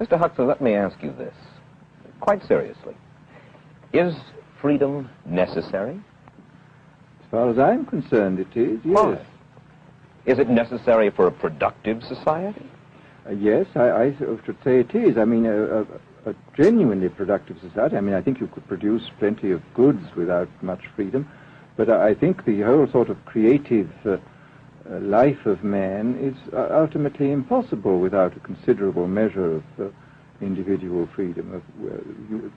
Mr. Huxley, let me ask you this, quite seriously. Is freedom necessary? As far as I'm concerned, it is, yes. Why? Is it necessary for a productive society? Yes, I should say it is. I mean, a genuinely productive society. I mean, I think you could produce plenty of goods without much freedom, but I think the whole sort of creative life of man is ultimately impossible without a considerable measure of individual freedom,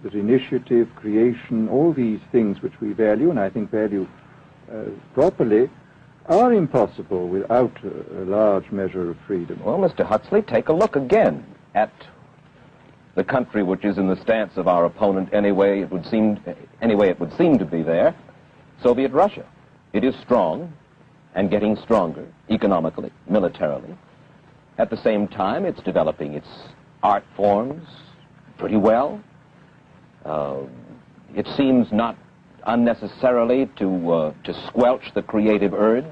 that initiative, creation, all these things which we value, and I think value properly, are impossible without a large measure of freedom. Well, Mr. Huxley, take a look again at the country which is in the stance of our opponent anyway it would seem to be there, Soviet Russia. It is strong and getting stronger economically, militarily. At the same time, it's developing its art forms pretty well. It seems not unnecessarily to squelch the creative urge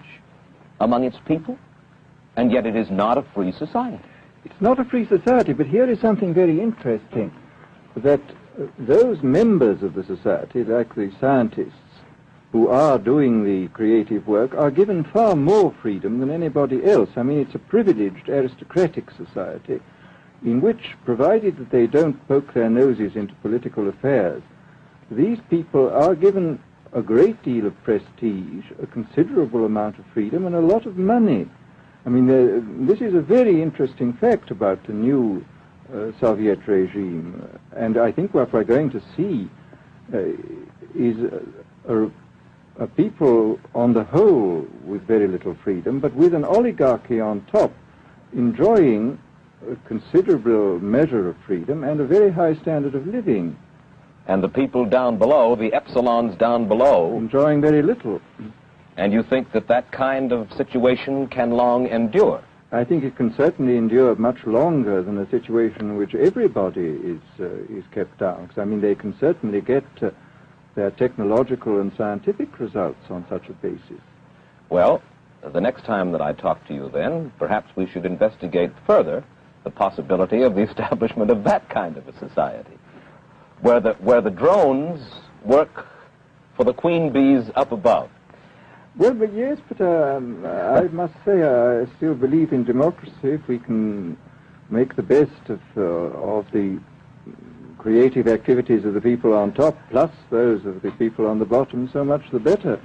among its people, and yet it is not a free society. It's not a free society, but here is something very interesting, that those members of the society, like the scientists who are doing the creative work, are given far more freedom than anybody else. I mean, it's a privileged aristocratic society in which, provided that they don't poke their noses into political affairs, these people are given a great deal of prestige, a considerable amount of freedom, and a lot of money. I mean, this is a very interesting fact about the new Soviet regime, and I think what we're going to see is a people on the whole with very little freedom, but with an oligarchy on top enjoying a considerable measure of freedom and a very high standard of living. And the people down below, the epsilons down below, enjoying very little. And you think that that kind of situation can long endure? I think it can certainly endure much longer than a situation in which everybody is kept down. Because, I mean, they can certainly get their technological and scientific results on such a basis. Well, the next time that I talk to you then, perhaps we should investigate further the possibility of the establishment of that kind of a society, where the drones work for the queen bees up above. Well, but yes, but I must say I still believe in democracy. If we can make the best of the creative activities of the people on top, plus those of the people on the bottom, so much the better.